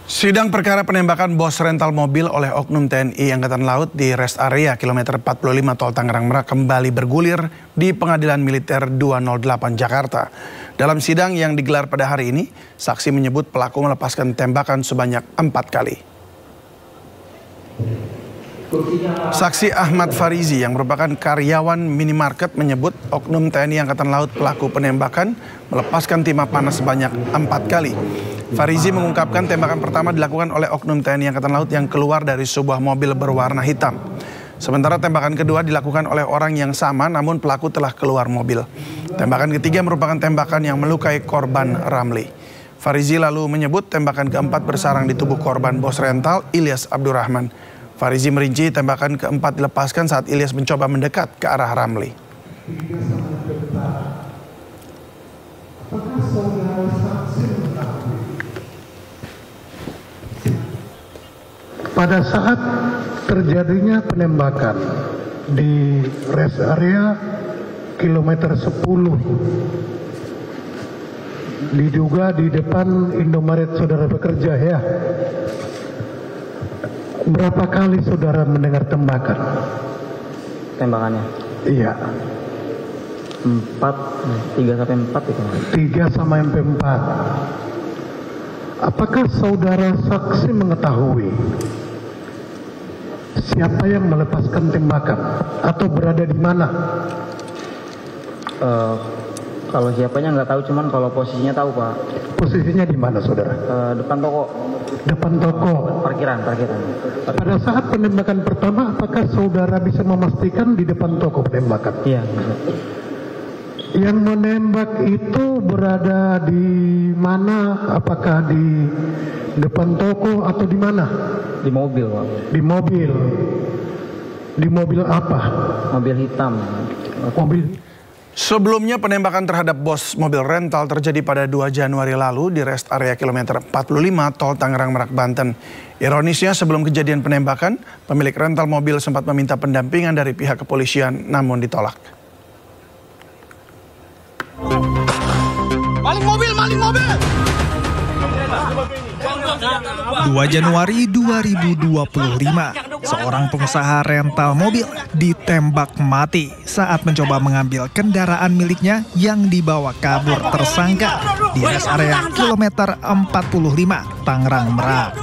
Sidang perkara penembakan bos rental mobil oleh oknum TNI Angkatan Laut di rest area kilometer 45 Tol Tangerang Merak kembali bergulir di Pengadilan Militer 208 Jakarta. Dalam sidang yang digelar pada hari ini, saksi menyebut pelaku melepaskan tembakan sebanyak 4 kali. Saksi Ahmad Farizi yang merupakan karyawan minimarket menyebut oknum TNI Angkatan Laut pelaku penembakan melepaskan timah panas sebanyak 4 kali. Farizi mengungkapkan tembakan pertama dilakukan oleh oknum TNI Angkatan Laut yang keluar dari sebuah mobil berwarna hitam. Sementara tembakan kedua dilakukan oleh orang yang sama namun pelaku telah keluar mobil. Tembakan ketiga merupakan tembakan yang melukai korban Ramli. Farizi lalu menyebut tembakan keempat bersarang di tubuh korban bos rental Ilyas Abdurrahman. Farizi merinci tembakan keempat dilepaskan saat Ilyas mencoba mendekat ke arah Ramli. Pada saat terjadinya penembakan di rest area kilometer 10, diduga di depan Indomaret saudara bekerja ya. Berapa kali saudara mendengar tembakan? Tembakannya? Iya. 3 sampai 4 itu. 3 sampai 4. Apakah saudara saksi mengetahui siapa yang melepaskan tembakan atau berada di mana? Kalau siapanya nggak tahu, cuman kalau posisinya tahu, Pak. Posisinya di mana, saudara? Depan toko. Depan toko. Parkiran. Pada saat penembakan pertama, apakah saudara bisa memastikan di depan toko penembakan? Iya, bisa. Yang menembak itu berada di mana? Apakah di depan toko atau di mana? Di mobil, Pak. Di mobil. Di mobil apa? Mobil hitam. Mobil. Sebelumnya penembakan terhadap bos mobil rental terjadi pada 2 Januari lalu di rest area kilometer 45 Tol Tangerang Merak, Banten. Ironisnya sebelum kejadian penembakan, pemilik rental mobil sempat meminta pendampingan dari pihak kepolisian namun ditolak. Maling mobil! 2 Januari 2025, seorang pengusaha rental mobil ditembak mati saat mencoba mengambil kendaraan miliknya yang dibawa kabur tersangka di rest area kilometer 45 Tangerang Merak.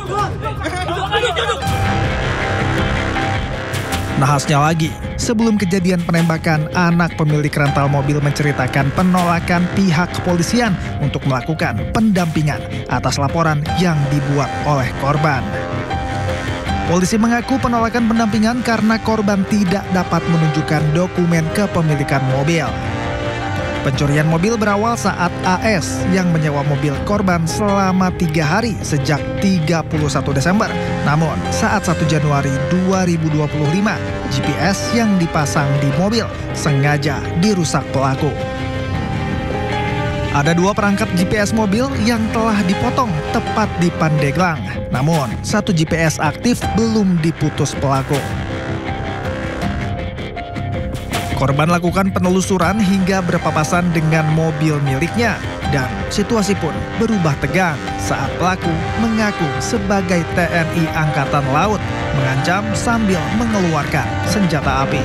Nahasnya lagi, sebelum kejadian penembakan, anak pemilik rental mobil menceritakan penolakan pihak kepolisian untuk melakukan pendampingan atas laporan yang dibuat oleh korban. Polisi mengaku penolakan pendampingan karena korban tidak dapat menunjukkan dokumen kepemilikan mobil. Pencurian mobil berawal saat AS yang menyewa mobil korban selama 3 hari sejak 31 Desember. Namun saat 1 Januari 2025, GPS yang dipasang di mobil sengaja dirusak pelaku. Ada 2 perangkat GPS mobil yang telah dipotong tepat di Pandeglang. Namun 1 GPS aktif belum diputus pelaku. Korban lakukan penelusuran hingga berpapasan dengan mobil miliknya dan situasi pun berubah tegang saat pelaku mengaku sebagai TNI Angkatan Laut mengancam sambil mengeluarkan senjata api.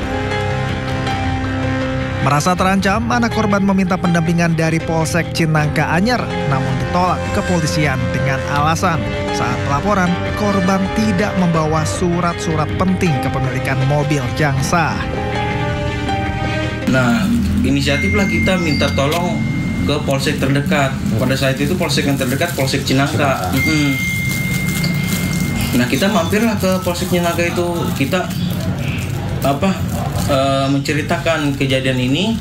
Merasa terancam, anak korban meminta pendampingan dari Polsek Cinangka Anyar namun ditolak kepolisian dengan alasan saat pelaporan korban tidak membawa surat-surat penting kepemilikan mobil yang sah. Nah, inisiatiflah kita minta tolong ke polsek terdekat. Pada saat itu polsek yang terdekat Polsek Cinangka. Nah, kita mampirlah ke Polsek Cinangka itu. Kita menceritakan kejadian ini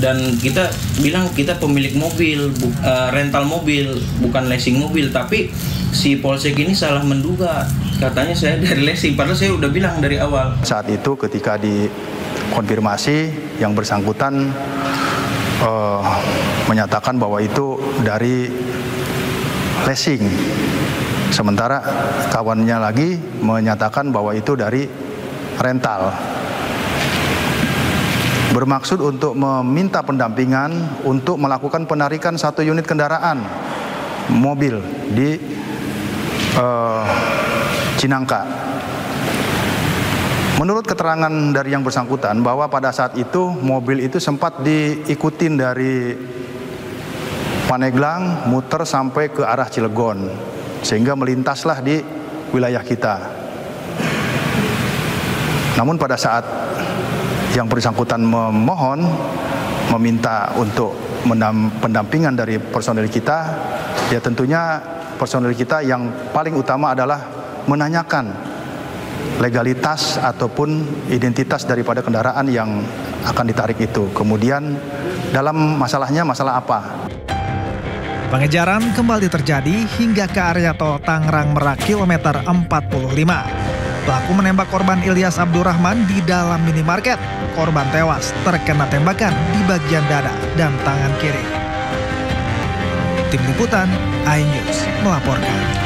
dan kita bilang kita pemilik mobil, rental mobil, bukan leasing mobil. Tapi si polsek ini salah menduga. Katanya saya dari leasing, padahal saya udah bilang dari awal. Saat itu ketika dikonfirmasi yang bersangkutan menyatakan bahwa itu dari leasing. Sementara kawannya lagi menyatakan bahwa itu dari rental. Bermaksud untuk meminta pendampingan untuk melakukan penarikan 1 unit kendaraan mobil di Cinangka. Menurut keterangan dari yang bersangkutan bahwa pada saat itu mobil itu sempat diikutin dari Paneglang muter sampai ke arah Cilegon sehingga melintaslah di wilayah kita. Namun pada saat yang bersangkutan meminta untuk pendampingan dari personil kita, ya tentunya personil kita yang paling utama adalah menanyakan legalitas ataupun identitas daripada kendaraan yang akan ditarik itu. Kemudian dalam masalahnya masalah apa? Pengejaran kembali terjadi hingga ke area tol Tangerang Merak kilometer 45. Pelaku menembak korban Ilyas Abdurrahman di dalam minimarket. Korban tewas terkena tembakan di bagian dada dan tangan kiri. Tim Liputan iNews melaporkan.